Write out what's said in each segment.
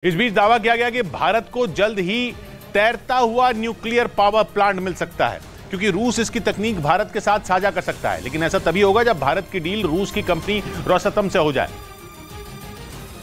इस बीच दावा किया गया कि भारत को जल्द ही तैरता हुआ न्यूक्लियर पावर प्लांट मिल सकता है, क्योंकि रूस इसकी तकनीक भारत के साथ साझा कर सकता है। लेकिन ऐसा तभी होगा जब भारत की डील रूस की कंपनी रोसातम से हो जाए,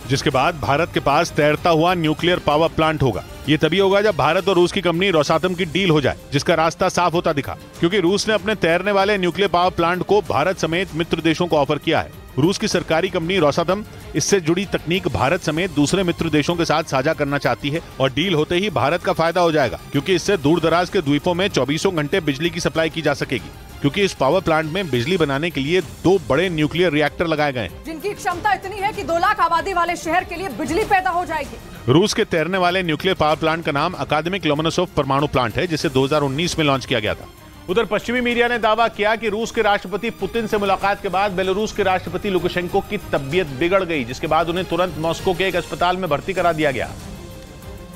जिसके बाद भारत के पास तैरता हुआ न्यूक्लियर पावर प्लांट होगा। ये तभी होगा जब भारत और रूस की कंपनी रोसातम की डील हो जाए, जिसका रास्ता साफ होता दिखा, क्योंकि रूस ने अपने तैरने वाले न्यूक्लियर पावर प्लांट को भारत समेत मित्र देशों को ऑफर किया है। रूस की सरकारी कंपनी रोसातम इससे जुड़ी तकनीक भारत समेत दूसरे मित्र देशों के साथ साझा करना चाहती है और डील होते ही भारत का फायदा हो जाएगा, क्योंकि इससे दूर दराज के द्वीपों में 24 घंटे बिजली की सप्लाई की जा सकेगी, क्योंकि इस पावर प्लांट में बिजली बनाने के लिए 2 बड़े न्यूक्लियर रिएक्टर लगाए गए हैं, जिनकी क्षमता इतनी है कि 2 लाख आबादी वाले शहर के लिए बिजली पैदा हो जाएगी। रूस के तैरने वाले न्यूक्लियर पावर प्लांट का नाम अकादमिक लोमोनोसोव परमाणु प्लांट है, जिसे 2019 में लॉन्च किया गया था। उधर पश्चिमी मीडिया ने दावा किया कि रूस के राष्ट्रपति पुतिन से मुलाकात के बाद बेलारूस के राष्ट्रपति लुकाशेंको की तबीयत बिगड़ गई, जिसके बाद उन्हें तुरंत मॉस्को के एक अस्पताल में भर्ती करा दिया गया,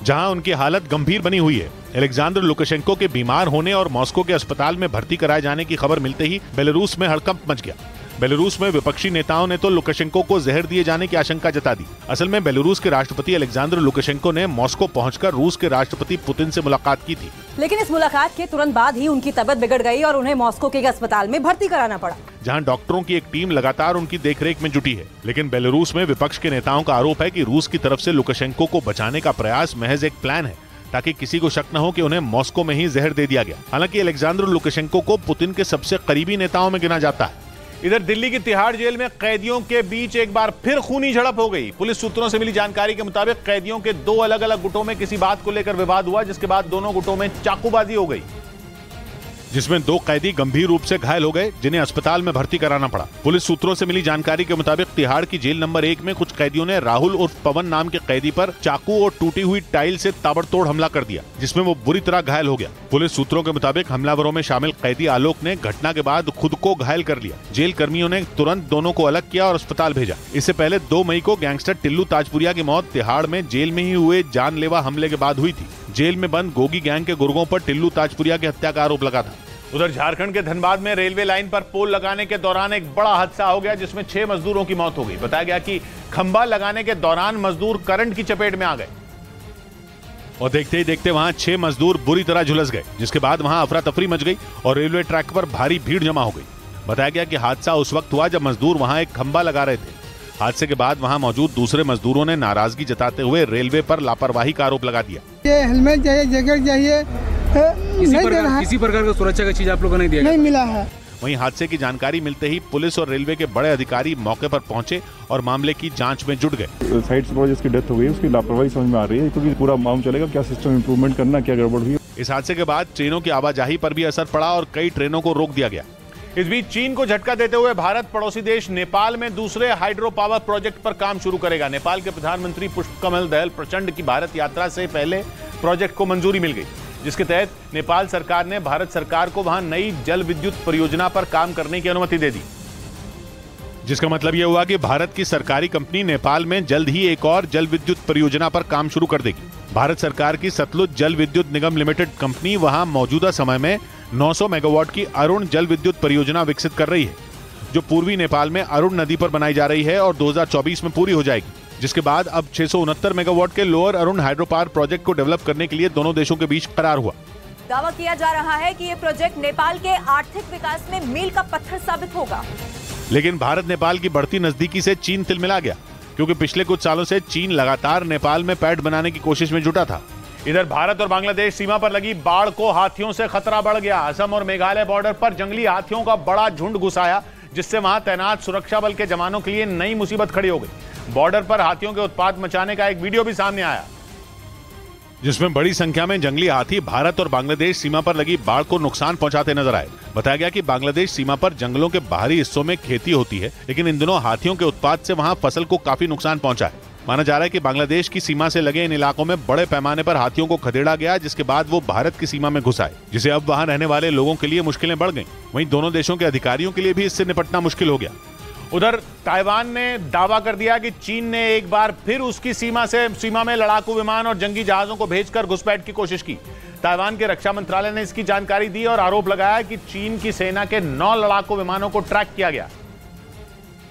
जहां उनकी हालत गंभीर बनी हुई है। अलेक्जेंडर लुकाशेंको के बीमार होने और मॉस्को के अस्पताल में भर्ती कराए जाने की खबर मिलते ही बेलारूस में हड़कंप मच गया। बेलारूस में विपक्षी नेताओं ने तो लुकाशेंको को जहर दिए जाने की आशंका जता दी। असल में बेलारूस के राष्ट्रपति अलेक्जेंडर लुकाशेंको ने मॉस्को पहुंचकर रूस के राष्ट्रपति पुतिन से मुलाकात की थी, लेकिन इस मुलाकात के तुरंत बाद ही उनकी तबीयत बिगड़ गई और उन्हें मॉस्को के एक अस्पताल में भर्ती कराना पड़ा, जहां डॉक्टरों की एक टीम लगातार उनकी देखरेख में जुटी है। लेकिन बेलारूस में विपक्ष के नेताओं का आरोप है कि रूस की तरफ से लुकाशेंको को बचाने का प्रयास महज एक प्लान है, ताकि किसी को शक न हो कि उन्हें मॉस्को में ही जहर दे दिया गया। हालांकि अलेक्जेंडर लुकाशेंको को पुतिन के सबसे करीबी नेताओं में गिना जाता है। इधर दिल्ली की तिहाड़ जेल में कैदियों के बीच एक बार फिर खूनी झड़प हो गई। पुलिस सूत्रों से मिली जानकारी के मुताबिक कैदियों के 2 अलग अलग गुटों में किसी बात को लेकर विवाद हुआ, जिसके बाद दोनों गुटों में चाकूबाजी हो गई, जिसमें 2 कैदी गंभीर रूप से घायल हो गए, जिन्हें अस्पताल में भर्ती कराना पड़ा। पुलिस सूत्रों से मिली जानकारी के मुताबिक तिहाड़ की जेल नंबर 1 में कुछ कैदियों ने राहुल उर्फ पवन नाम के कैदी पर चाकू और टूटी हुई टाइल से ताबड़तोड़ हमला कर दिया, जिसमें वो बुरी तरह घायल हो गया। पुलिस सूत्रों के मुताबिक हमलावरों में शामिल कैदी आलोक ने घटना के बाद खुद को घायल कर लिया। जेल कर्मियों ने तुरंत दोनों को अलग किया और अस्पताल भेजा। इससे पहले 2 मई को गैंगस्टर टिल्लू ताजपुरिया की मौत तिहाड़ में जेल में ही हुए जानलेवा हमले के बाद हुई थी। जेल में बंद गोगी गैंग के गुर्गों पर टिल्लू ताजपुरिया की हत्या का आरोप लगा था। उधर झारखंड के धनबाद में रेलवे लाइन पर पोल लगाने के दौरान एक बड़ा हादसा हो गया, जिसमें 6 मजदूरों की मौत हो गई। बताया गया कि खंभा लगाने के दौरान मजदूर करंट की चपेट में आ गए और देखते ही देखते वहां 6 मजदूर बुरी तरह झुलस गए, जिसके बाद वहां अफरा तफरी मच गई और रेलवे ट्रैक पर भारी भीड़ जमा हो गई। बताया गया कि हादसा उस वक्त हुआ जब मजदूर वहां एक खंभा लगा रहे थे। हादसे के बाद वहां मौजूद दूसरे मजदूरों ने नाराजगी जताते हुए रेलवे पर लापरवाही का आरोप लगा दिया। ये हेलमेट चाहिए, जैकेट चाहिए, किसी प्रकार का सुरक्षा का चीज आप लोगों ने नहीं मिला है। वहीं हादसे की जानकारी मिलते ही पुलिस और रेलवे के बड़े अधिकारी मौके पर पहुंचे और मामले की जांच में जुट गए। साइड से जिसकी डेथ हो गई उसकी लापरवाही समझ में आ रही है, क्योंकि पूरा मालूम चलेगा क्या सिस्टम इंप्रूवमेंट करना, क्या गड़बड़ हुई। इस हादसे के बाद ट्रेनों की आवाजाही पर भी असर पड़ा और कई ट्रेनों को रोक दिया गया। इस बीच चीन को झटका देते हुए भारत पड़ोसी देश नेपाल में दूसरे हाइड्रो पावर प्रोजेक्ट पर काम शुरू करेगा। नेपाल के प्रधानमंत्री पुष्पकमल दहल प्रचंड की भारत यात्रा से पहले प्रोजेक्ट को मंजूरी मिल गई, जिसके तहत नेपाल सरकार ने भारत सरकार को वहां नई जल विद्युत परियोजना पर काम करने की अनुमति दे दी, जिसका मतलब यह हुआ कि भारत की सरकारी कंपनी नेपाल में जल्द ही एक और जल विद्युत परियोजना पर काम शुरू कर देगी। भारत सरकार की सतलुज जल विद्युत निगम लिमिटेड कंपनी वहां मौजूदा समय में 900 मेगावाट की अरुण जल विद्युत परियोजना विकसित कर रही है, जो पूर्वी नेपाल में अरुण नदी पर बनाई जा रही है और 2024 में पूरी हो जाएगी। जिसके बाद अब 669 मेगावाट के lower Arun hydro power project को डेवलप करने के लिए दोनों देशों के बीच करार हुआ। दावा किया जा रहा है कि ये प्रोजेक्ट नेपाल के आर्थिक विकास में मील का पत्थर साबित होगा। लेकिन भारत नेपाल की बढ़ती नजदीकी से चीन तिलमिला गया, क्योंकि पिछले कुछ सालों से चीन लगातार नेपाल में पैठ बनाने की कोशिश में जुटा था। इधर भारत और बांग्लादेश सीमा पर लगी बाढ़ को हाथियों से खतरा बढ़ गया। असम और मेघालय बॉर्डर पर जंगली हाथियों का बड़ा झुंड घुस आया, जिससे वहां तैनात सुरक्षा बल के जवानों के लिए नई मुसीबत खड़ी हो गई। बॉर्डर पर हाथियों के उत्पात मचाने का एक वीडियो भी सामने आया, जिसमें बड़ी संख्या में जंगली हाथी भारत और बांग्लादेश सीमा पर लगी बाढ़ को नुकसान पहुंचाते नजर आए। बताया गया कि बांग्लादेश सीमा पर जंगलों के बाहरी हिस्सों में खेती होती है, लेकिन इन दिनों हाथियों के उत्पात से वहां फसल को काफी नुकसान पहुंचा है। माना जा रहा है कि बांग्लादेश की सीमा से लगे इन इलाकों में बड़े पैमाने पर हाथियों को खदेड़ा गया, जिसके बाद वो भारत की सीमा में घुस आए, जिसे अब वहां रहने वाले लोगों के लिए मुश्किलें बढ़ गईं। वहीं दोनों देशों के अधिकारियों के लिए भी इससे निपटना मुश्किल हो गया। उधर ताइवान ने दावा कर दिया कि चीन ने एक बार फिर उसकी सीमा में लड़ाकू विमान और जंगी जहाजों को भेजकर घुसपैठ की कोशिश की। ताइवान के रक्षा मंत्रालय ने इसकी जानकारी दी और आरोप लगाया कि चीन की सेना के 9 लड़ाकू विमानों को ट्रैक किया गया।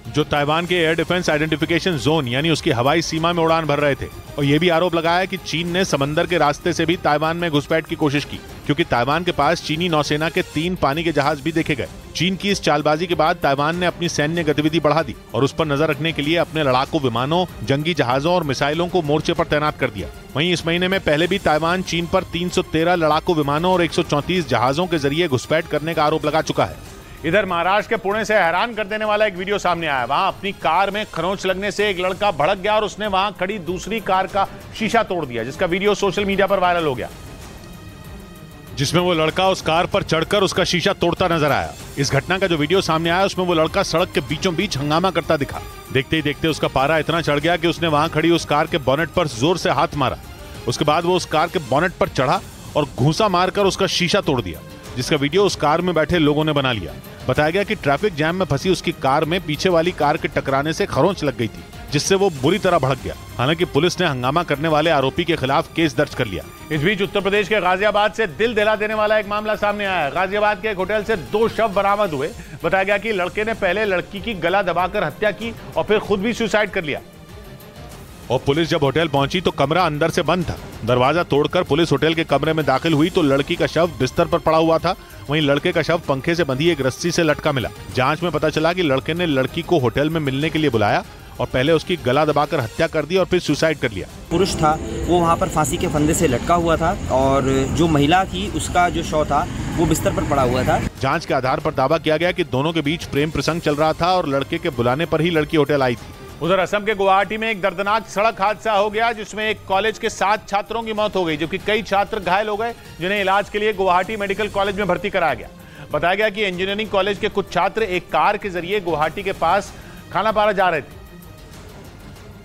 जो ताइवान के एयर डिफेंस आइडेंटिफिकेशन जोन यानी उसकी हवाई सीमा में उड़ान भर रहे थे। और ये भी आरोप लगाया कि चीन ने समंदर के रास्ते से भी ताइवान में घुसपैठ की कोशिश की, क्योंकि ताइवान के पास चीनी नौसेना के 3 पानी के जहाज भी देखे गए। चीन की इस चालबाजी के बाद ताइवान ने अपनी सैन्य गतिविधि बढ़ा दी और उस पर नजर रखने के लिए अपने लड़ाकू विमानों, जंगी जहाजों और मिसाइलों को मोर्चे पर तैनात कर दिया। वहीं इस महीने में पहले भी ताइवान चीन पर 313 लड़ाकू विमानों और 134 जहाजों के जरिए घुसपैठ करने का आरोप लगा चुका है। इधर महाराष्ट्र के पुणे से हैरान कर देने वाला एक वीडियो सामने आया। वहां अपनी कार में खरोंच लगने से एक लड़का भड़क गया और उसने वहां खड़ी दूसरी कार का शीशा तोड़ दिया, जिसका वीडियो सोशल मीडिया पर वायरल हो गया, जिसमें वो लड़का उस कार पर चढ़कर उसका शीशा तोड़ता नजर आया। इस घटना का जो वीडियो सामने आया उसमें वो लड़का सड़क के बीचों बीच हंगामा करता दिखा। देखते ही देखते उसका पारा इतना चढ़ गया कि उसने वहां खड़ी उस कार के बोनेट पर जोर से हाथ मारा। उसके बाद वो उस कार के बोनेट पर चढ़ा और घूंसा मारकर उसका शीशा तोड़ दिया, जिसका वीडियो उस कार में बैठे लोगों ने बना लिया। बताया गया कि ट्रैफिक जैम में फंसी उसकी कार में पीछे वाली कार के टकराने से खरोंच लग गई थी, जिससे वो बुरी तरह भड़क गया। हालांकि पुलिस ने हंगामा करने वाले आरोपी के खिलाफ केस दर्ज कर लिया। इस बीच उत्तर प्रदेश के गाजियाबाद से दिल दिला देने वाला एक मामला सामने आया है। गाजियाबाद के एक होटल से 2 शव बरामद हुए। बताया गया कि लड़के ने पहले लड़की की गला दबाकर हत्या की और फिर खुद भी सुसाइड कर लिया। और पुलिस जब होटल पहुंची तो कमरा अंदर से बंद था। दरवाजा तोड़कर पुलिस होटल के कमरे में दाखिल हुई तो लड़की का शव बिस्तर पर पड़ा हुआ था। वहीं लड़के का शव पंखे से बंधी एक रस्सी से लटका मिला। जांच में पता चला कि लड़के ने लड़की को होटल में मिलने के लिए बुलाया और पहले उसकी गला दबाकर हत्या कर दी और फिर सुसाइड कर लिया। पुरुष था वो वहाँ पर फांसी के फंदे से लटका हुआ था और जो महिला थी उसका जो शव था वो बिस्तर पर पड़ा हुआ था। जांच के आधार पर दावा किया गया कि दोनों के बीच प्रेम प्रसंग चल रहा था और लड़के के बुलाने पर ही लड़की होटल आई थी। उधर असम के गुवाहाटी में एक दर्दनाक सड़क हादसा हो गया, जिसमें एक कॉलेज के 7 छात्रों की मौत हो गई, जबकि कई छात्र घायल हो गए, जिन्हें इलाज के लिए गुवाहाटी मेडिकल कॉलेज में भर्ती कराया गया। बताया गया कि इंजीनियरिंग कॉलेज के कुछ छात्र एक कार के जरिए गुवाहाटी के पास खानापारा जा रहे थे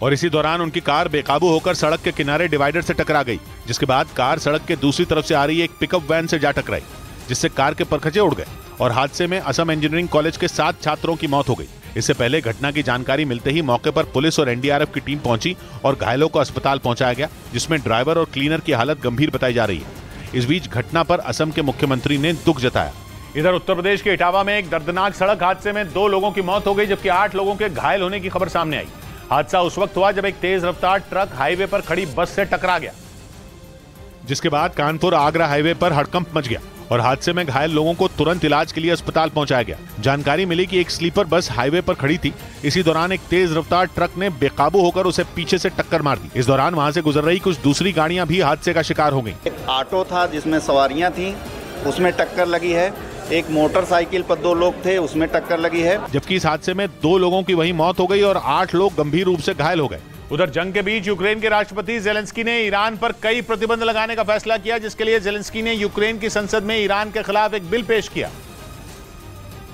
और इसी दौरान उनकी कार बेकाबू होकर सड़क के किनारे डिवाइडर से टकरा गई, जिसके बाद कार सड़क के दूसरी तरफ से आ रही एक पिकअप वैन से जा टकराई, जिससे कार के परखचे उड़ गए और हादसे में असम इंजीनियरिंग कॉलेज के 7 छात्रों की मौत हो गई। इससे पहले घटना की जानकारी मिलते ही मौके पर पुलिस और एनडीआरएफ की टीम पहुंची और घायलों को अस्पताल पहुंचाया गया, जिसमें ड्राइवर और क्लीनर की हालत गंभीर बताई जा रही है। इस बीच घटना पर असम के मुख्यमंत्री ने दुख जताया। इधर उत्तर प्रदेश के इटावा में एक दर्दनाक सड़क हादसे में 2 लोगों की मौत हो गई, जबकि 8 लोगों के घायल होने की खबर सामने आई। हादसा उस वक्त हुआ जब एक तेज रफ्तार ट्रक हाईवे पर खड़ी बस से टकरा गया, जिसके बाद कानपुर आगरा हाईवे पर हड़कंप मच गया और हादसे में घायल लोगों को तुरंत इलाज के लिए अस्पताल पहुंचाया गया। जानकारी मिली कि एक स्लीपर बस हाईवे पर खड़ी थी। इसी दौरान एक तेज रफ्तार ट्रक ने बेकाबू होकर उसे पीछे से टक्कर मार दी। इस दौरान वहां से गुजर रही कुछ दूसरी गाड़ियां भी हादसे का शिकार हो गई। एक ऑटो था जिसमें सवारियां थी, उसमें टक्कर लगी है। एक मोटरसाइकिल पर 2 लोग थे, उसमें टक्कर लगी है। जबकि इस हादसे में 2 लोगों की वहीं मौत हो गई और 8 लोग गंभीर रूप से घायल हो गए। उधर जंग के बीच यूक्रेन के राष्ट्रपति जेलेंस्की ने ईरान पर कई प्रतिबंध लगाने का फैसला किया, जिसके लिए जेलेंस्की ने यूक्रेन की संसद में ईरान के खिलाफ एक बिल पेश किया,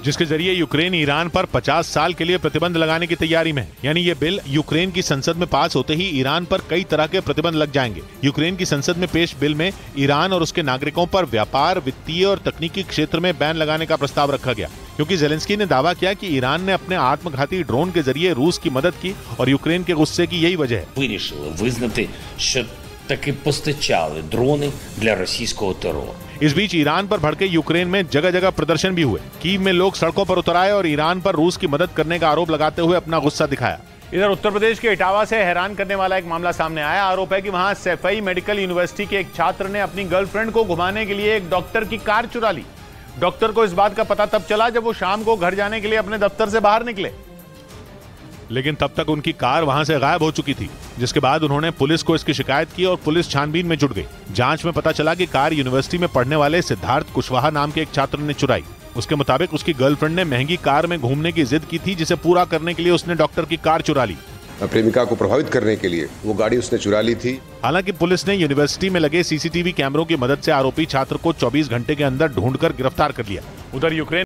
जिसके जरिए यूक्रेन ईरान पर 50 साल के लिए प्रतिबंध लगाने की तैयारी में है। यानी ये बिल यूक्रेन की संसद में पास होते ही ईरान पर कई तरह के प्रतिबंध लग जाएंगे। यूक्रेन की संसद में पेश बिल में ईरान और उसके नागरिकों पर व्यापार, वित्तीय और तकनीकी क्षेत्र में बैन लगाने का प्रस्ताव रखा गया, क्योंकि जेलेंस्की ने दावा किया कि ईरान ने अपने आत्मघाती ड्रोन के जरिए रूस की मदद की और यूक्रेन के गुस्से की यही वजह है। таки постачали дрони для російського терору। इस बीच ईरान पर भड़के यूक्रेन में जगह जगह प्रदर्शन भी हुए। कीव में लोग सड़कों पर उतर आए और ईरान पर रूस की मदद करने का आरोप लगाते हुए अपना गुस्सा दिखाया। इधर उत्तर प्रदेश के इटावा से हैरान करने वाला एक मामला सामने आया। आरोप है कि वहां सैफई मेडिकल यूनिवर्सिटी के एक छात्र ने अपनी गर्लफ्रेंड को घुमाने के लिए एक डॉक्टर की कार चुरा ली। डॉक्टर को इस बात का पता तब चला जब वो शाम को घर जाने के लिए अपने दफ्तर से बाहर निकले, लेकिन तब तक उनकी कार वहां से गायब हो चुकी थी, जिसके बाद उन्होंने पुलिस को इसकी शिकायत की और पुलिस छानबीन में जुट गई। जांच में पता चला कि कार यूनिवर्सिटी में पढ़ने वाले सिद्धार्थ कुशवाहा नाम के एक छात्र ने चुराई। उसके मुताबिक उसकी गर्लफ्रेंड ने महंगी कार में घूमने की जिद की थी, जिसे पूरा करने के लिए उसने डॉक्टर की कार चुरा ली। प्रेमिका को प्रभावित करने के लिए वो गाड़ी उसने चुरा ली थी। हालांकि पुलिस ने यूनिवर्सिटी में लगे सीसीटीवी कैमरों की मदद से आरोपी छात्र को 24 घंटे के अंदर ढूंढकर गिरफ्तार कर लिया। उधर यूक्रेन